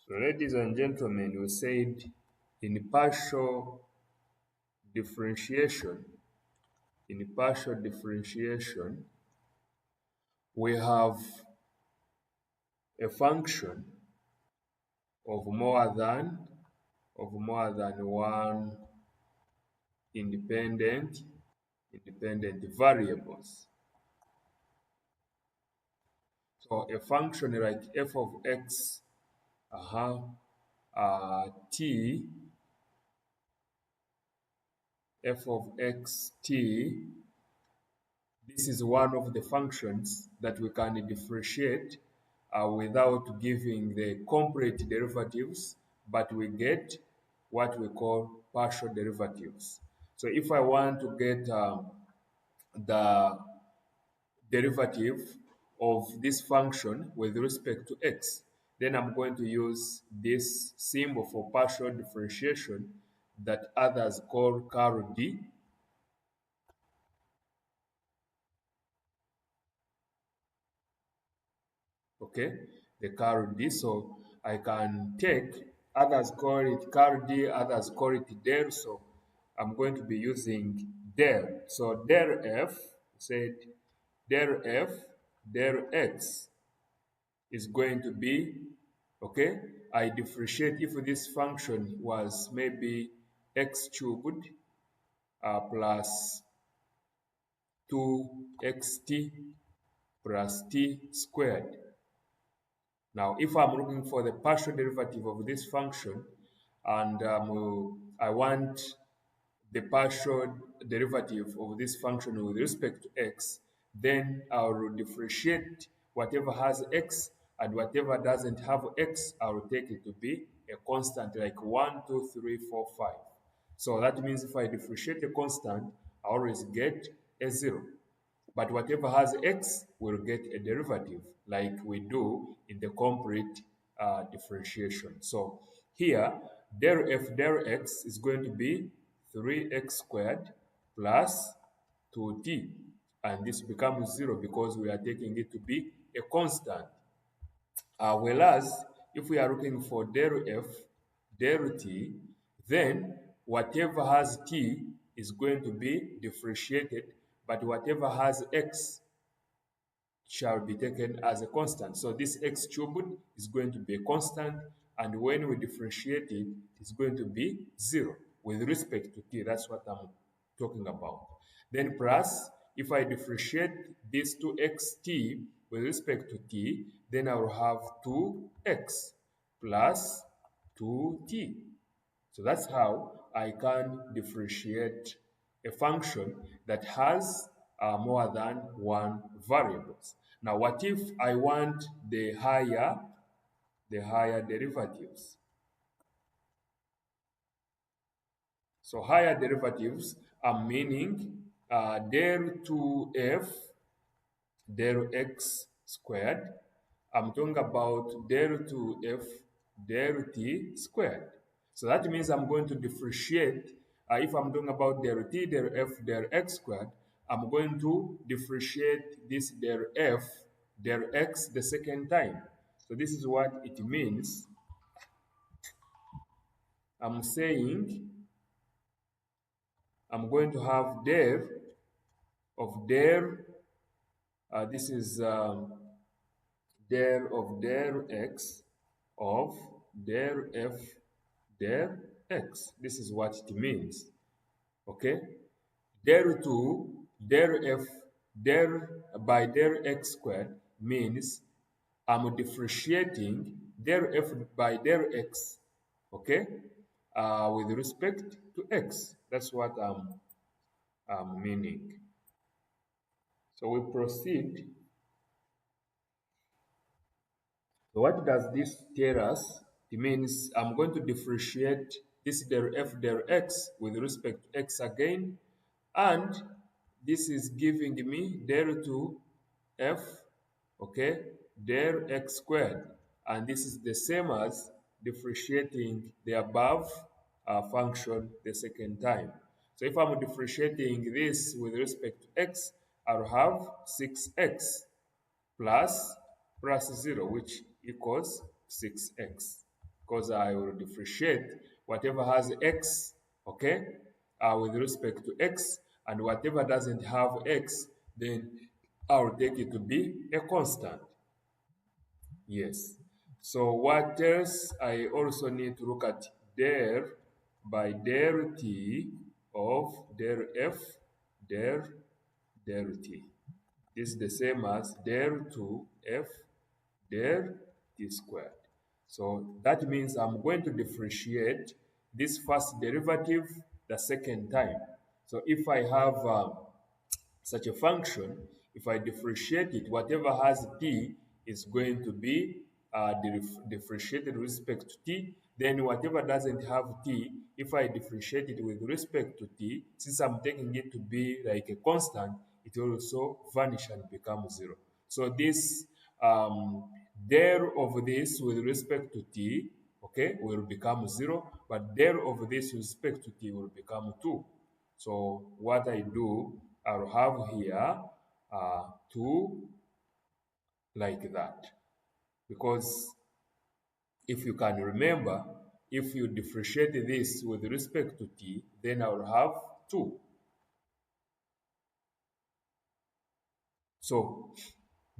So, ladies and gentlemen, we said in partial differentiation, we have a function of more than one independent variables. So a function like f of x t, f of x t, this is one of the functions that we can differentiate without giving the complete derivatives, but we get what we call partial derivatives. So if I want to get the derivative of this function with respect to x, then I'm going to use this symbol for partial differentiation that others call curl D. Okay, the curl D. So I can take, others call it curl D, others call it del. So I'm going to be using del. So del f, said del f, del x is going to be, okay, I differentiate if this function was maybe x cubed plus 2xt plus t squared. Now, if I'm looking for the partial derivative of this function and I want the partial derivative of this function with respect to x, then I will differentiate whatever has x and whatever doesn't have x, I will take it to be a constant like 1, 2, 3, 4, 5. So that means if I differentiate a constant, I always get a 0. But whatever has x will get a derivative like we do in the complete differentiation. So here, del f del x is going to be 3x squared plus 2t. And this becomes 0 because we are taking it to be a constant. Whereas, if we are looking for del f del t, then whatever has t is going to be differentiated, but whatever has x shall be taken as a constant. So this x cubed is going to be a constant, and when we differentiate it, it's going to be 0 with respect to t. That's what I'm talking about. Then plus, if I differentiate this 2xt with respect to t, then I will have 2x plus 2t. So that's how I can differentiate a function that has more than one variables. Now, what if I want the higher derivatives? So higher derivatives are meaning del 2f del x squared. I'm talking about del 2f del t squared. So that means I'm going to differentiate. If I'm talking about del t del f del x squared, I'm going to differentiate this del f del x the second time. So this is what it means. I'm saying I'm going to have del of del, this is del of del x of del f del x. This is what it means. Okay? Del 2 del f del by del x squared means I'm differentiating del f by del x, okay, with respect to x. That's what I'm meaning. So we proceed. So what does this tell us? It means I'm going to differentiate this del f del x with respect to x again, and this is giving me del 2f, okay, del x squared, and this is the same as differentiating the above function the second time. So if I'm differentiating this with respect to x, I'll have 6x plus 0, which equals 6x. because I will differentiate whatever has x, okay, with respect to x, and whatever doesn't have x, then I'll take it to be a constant. Yes. So what else? I also need to look at der by der t of der f der t. This is the same as der 2f der t squared. So that means I'm going to differentiate this first derivative the second time. So if I have such a function, if I differentiate it, whatever has t is going to be differentiated with respect to t. Then whatever doesn't have t, if I differentiate it with respect to t, since I'm taking it to be like a constant, it will also vanish and become zero. So this there of this with respect to t, okay, will become zero, but there of this with respect to t will become 2. So what I do, I'll have here 2 like that. Because if you can remember, if you differentiate this with respect to t, then I'll have 2. So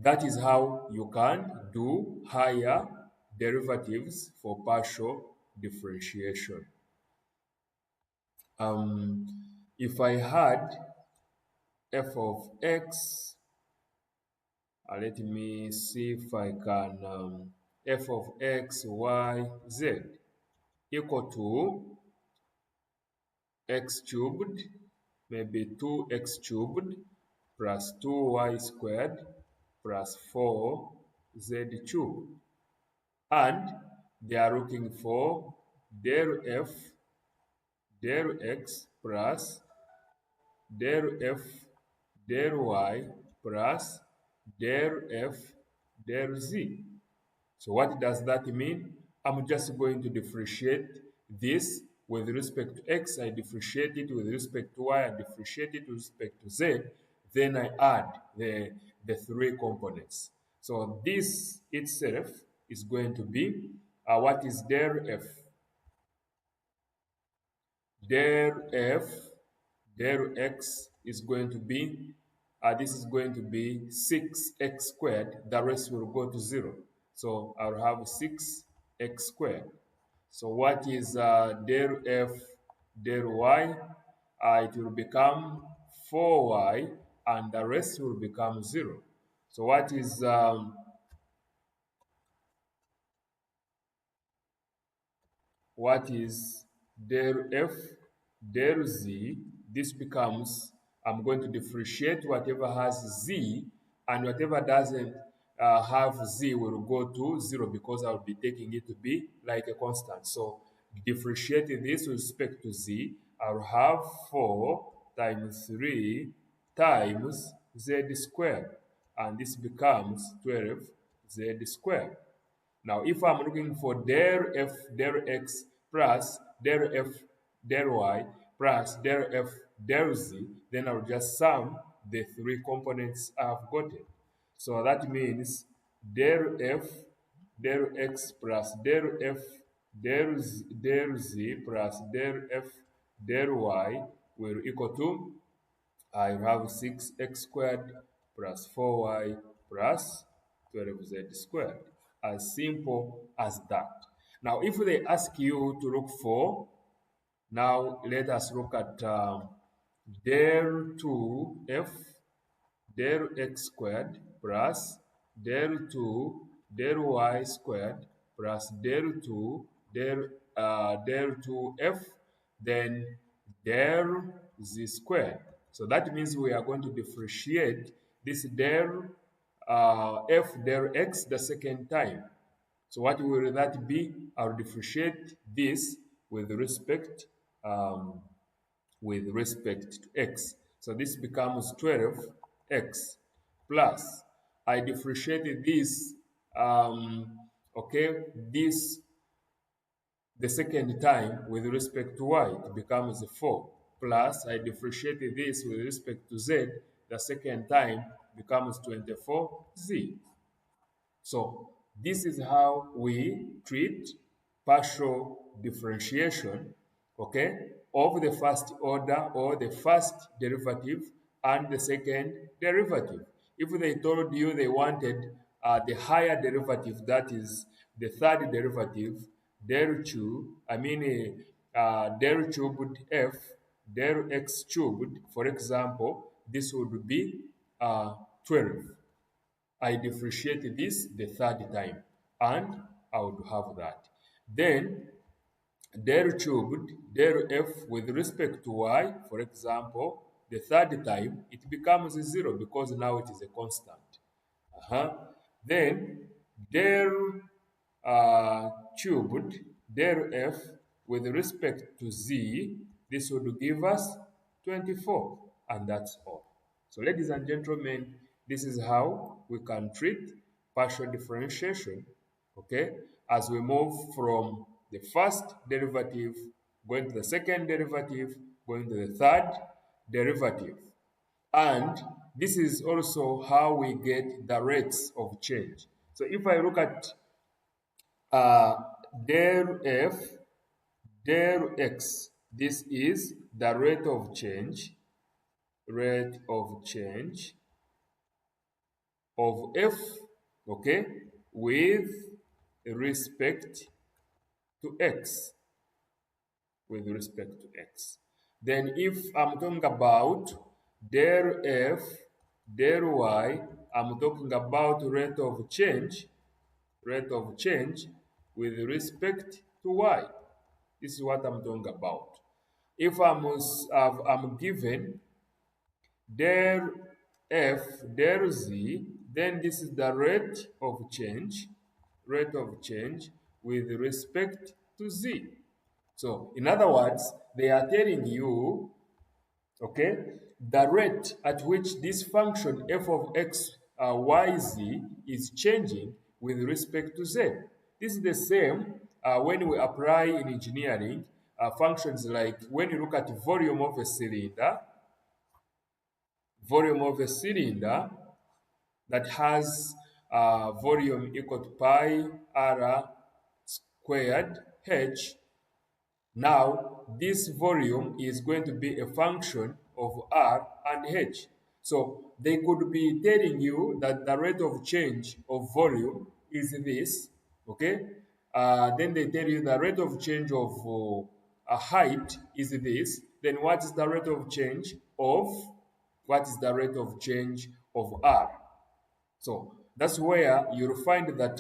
that is how you can do higher derivatives for partial differentiation. If I had f of x, let me see if I can, f of x, y, z equal to x cubed, maybe 2x cubed plus 2y squared plus 4z cubed. And they are looking for der f, der x plus der f, der y plus der f, der z. So what does that mean? I'm just going to differentiate this with respect to x, I differentiate it with respect to y, I differentiate it with respect to z, then I add the three components. So this itself is going to be what is der f? Der f, der x is going to be, this is going to be 6x squared, the rest will go to 0. So I'll have 6x squared. So what is der f, der y? It will become 4y, and the rest will become 0. So what is der f, der z? This becomes, I'm going to differentiate whatever has z, and whatever doesn't have z will go to 0 because I'll be taking it to be like a constant. So differentiating this with respect to z, I'll have 4 times 3 times z squared, and this becomes 12z squared. Now, if I'm looking for der f, der x plus der f, der y plus der f, der z, then I'll just sum the three components I've gotten. So that means der f, der x plus der f, der z plus der f, der y will equal to, I have 6x squared plus 4y plus 12z squared. As simple as that. Now, if they ask you to look for, now let us look at der 2f, der x squared plus der 2, der y squared plus der 2, der 2f, then der z squared. So that means we are going to differentiate this der f, der x the second time. So what will that be? I'll differentiate this with respect to x. So this becomes 12x plus, I differentiated this, okay, this the second time with respect to y, it becomes 4, plus I differentiated this with respect to z, the second time becomes 24z. So this is how we treat partial differentiation, okay, of the first order or the first derivative and the second derivative. If they told you they wanted the higher derivative, that is the third derivative, del 2, del cubed f, del x cubed, for example, this would be 12. I differentiate this the third time, and I would have that. Then del cubed, del f with respect to y, for example, the third time, it becomes 0 because now it is a constant. Then del cubed, del f with respect to z, this would give us 24, and that's all. So ladies and gentlemen, this is how we can treat partial differentiation, okay, as we move from the first derivative, going to the second derivative, going to the third derivative. And this is also how we get the rates of change. So if I look at uh, del f, del x, this is the rate of change of f, okay, with respect to x, with respect to x. Then if I'm talking about del f, del y, I'm talking about rate of change with respect to y. This is what I'm talking about. If I'm given del f, del z, then this is the rate of change with respect to z. So, in other words, they are telling you, okay, the rate at which this function f of x, y, z is changing with respect to z. This is the same when we apply in engineering functions like when you look at volume of a cylinder that has volume equal to pi r squared h. Now, this volume is going to be a function of r and h. So, they could be telling you that the rate of change of volume is this, okay? Then they tell you the rate of change of a height is this. Then what is the rate of change of r? So that's where you'll find that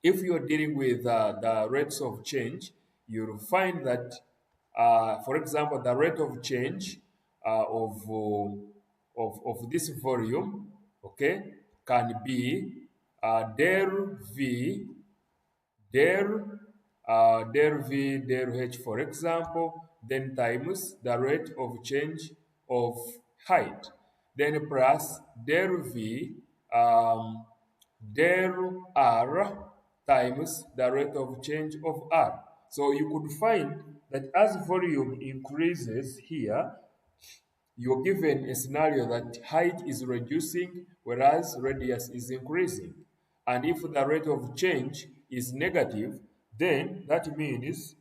if you're dealing with the rates of change, you'll find that, for example, the rate of change of this volume, okay, can be del V, del V, del H, for example, then times the rate of change of height, then plus del V, del R times the rate of change of R. So you could find that as volume increases here, you're given a scenario that height is reducing whereas radius is increasing. And if the rate of change is negative, then that means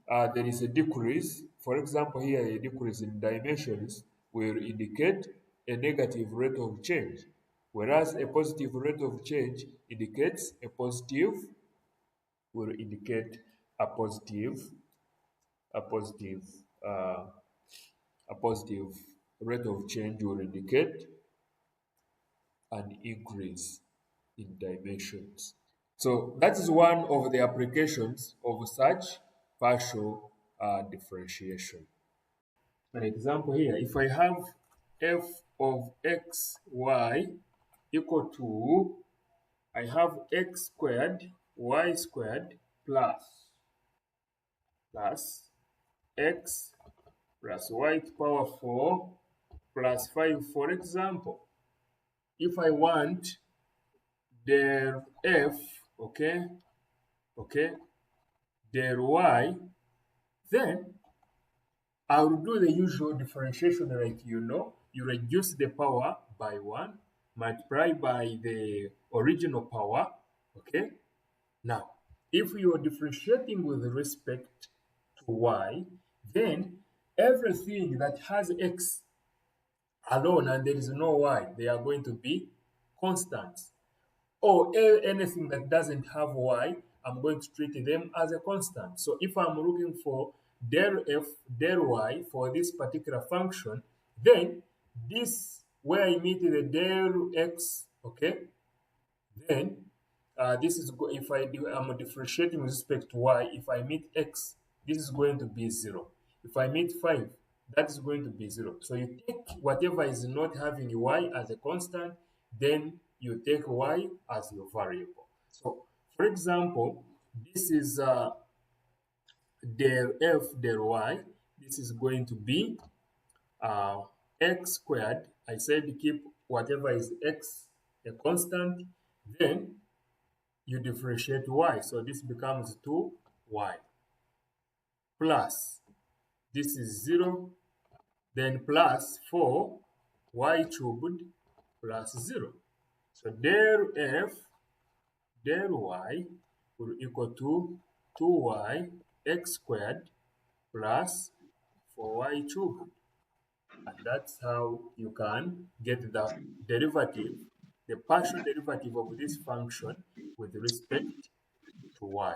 there is a decrease. For example, here a decrease in dimensions will indicate a negative rate of change, whereas a positive rate of change indicates a positive, will indicate a positive, a positive, uh, a positive rate of change will indicate an increase in dimensions. So that is one of the applications of such partial differentiation. An example here, if I have f of x, y equal to, I have x squared, y squared plus x plus y to power 4 plus 5, for example. If I want del f, okay, del y, then I will do the usual differentiation like you reduce the power by 1, multiply by the original power, Okay? Now, if you are differentiating with respect to y, then everything that has x alone and there is no y, they are going to be constants. Or anything that doesn't have y, I'm going to treat them as a constant. So if I'm looking for del f del y for this particular function, then this where I meet the del x, okay, then this is if I'm differentiating with respect to y, if I meet x, this is going to be 0. If I meet 5, that is going to be 0. So you take whatever is not having y as a constant, then you take y as your variable. So, for example, this is del f del y. This is going to be uh, x squared. I said keep whatever is x a constant, then you differentiate y. So this becomes 2y plus this is 0, then plus 4y cubed plus 0. So del f del y will equal to 2y x squared plus 4y cubed. And that's how you can get the derivative, the partial derivative of this function with respect to y.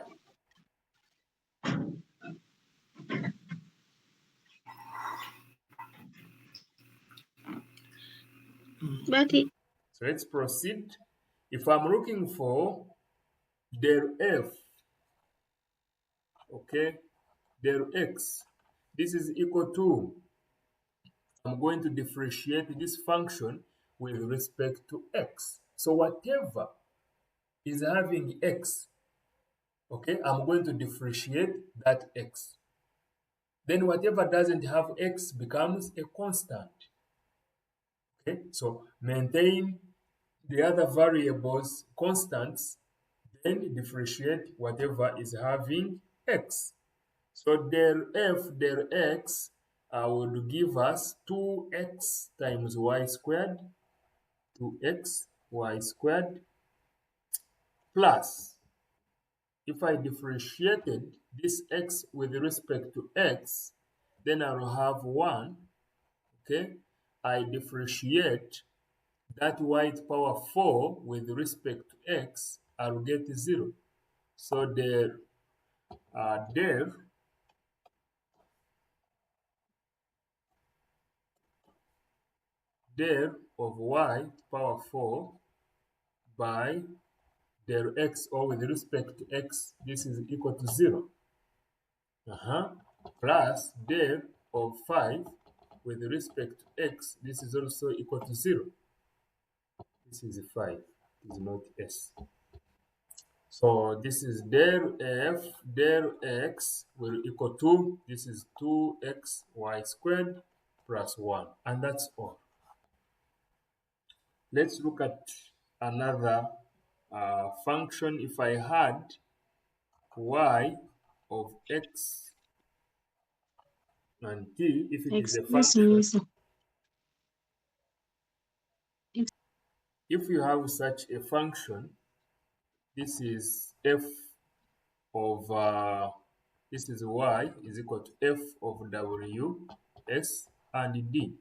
But it, So let's proceed. If I'm looking for del f, okay, del x, this is equal to, I'm going to differentiate this function with respect to x. So whatever is having x, okay, I'm going to differentiate that x. Then whatever doesn't have x becomes a constant. Okay, so maintain the other variables constants, then differentiate whatever is having x. So del f del x would give us 2x times y squared, 2x y squared plus, if I differentiated this x with respect to x, then I will have 1, okay? I differentiate that y to power 4 with respect to x, I'll get 0. So the del del of y to power 4 by del x, or with respect to x, this is equal to 0. Plus del of 5 with respect to x, this is also equal to 0. This is 5, it is not s. So this is del f del x will equal to, this is 2x y squared plus 1. And that's all. Let's look at another function. If I had y of x and t, if it is a excuse me, function, sir. Ex- if you have such a function, this is f of this is y is equal to f of w s and d,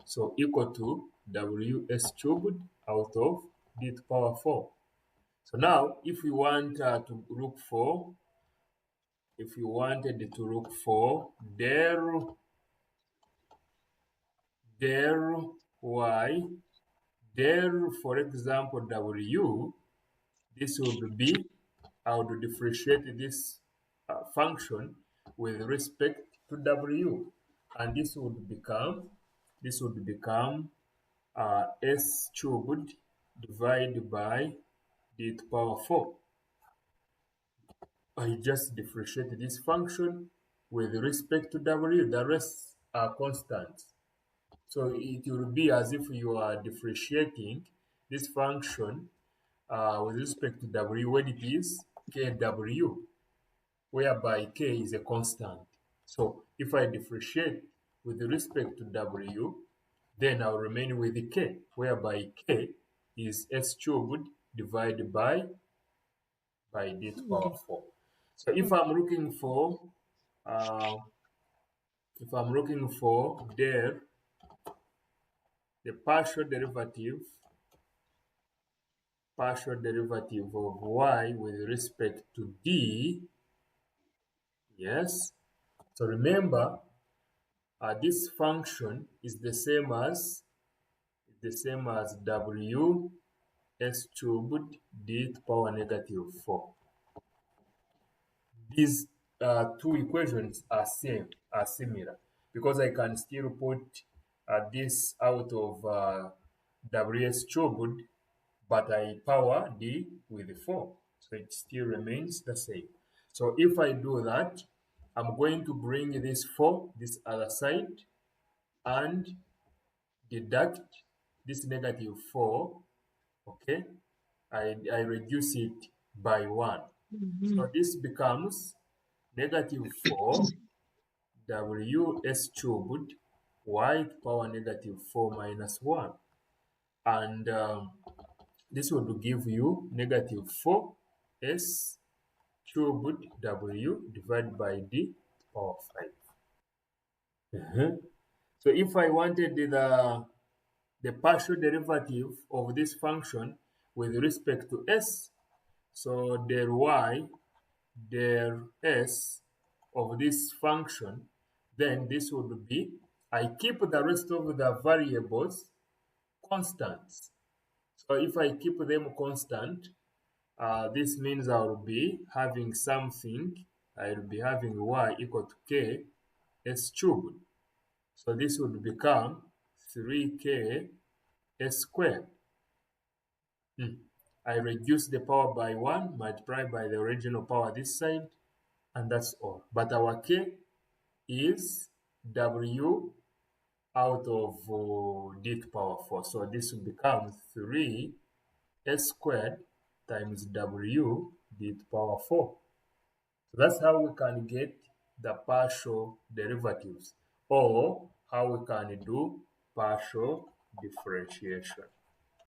so equal to ws cubed out of d to the power 4. So now if we want to look for, if you wanted to look for del y, del, for example, w, this would be, I would differentiate this function with respect to w, and this would become s cubed divided by d to the power 4. I just differentiate this function with respect to w, the rest are constants. So it will be as if you are differentiating this function with respect to w when it is kw, whereby k is a constant. So if I differentiate with respect to w, then I'll remain with k, whereby k is s cubed divided by by d to power Okay. 4. So uh, if I'm looking for there the partial derivative of y with respect to d, yes. So remember, this function is the same as w s cubed d to power negative 4. These two equations are similar, because I can still put this out of ws cubed, but I power d with 4, so it still remains the same. So if I do that, I'm going to bring this 4 this other side and deduct this negative 4. Okay, I reduce it by 1. Mm-hmm. So this becomes negative 4 ws cubed y to power negative 4 minus 1. And this would give you negative 4 s cubed w divided by d to power 5. So if I wanted the partial derivative of this function with respect to s, so del y del s of this function, then this would be, I keep the rest of the variables constants. So if I keep them constant, this means I will be having something, I will be having y equal to k s cubed. So this would become 3k s squared. I reduce the power by 1, multiply by the original power this side, and that's all. But our k is w out of d to power 4. So this will become 3 s squared times w d to power 4. So that's how we can get the partial derivatives, or how we can do partial differentiation.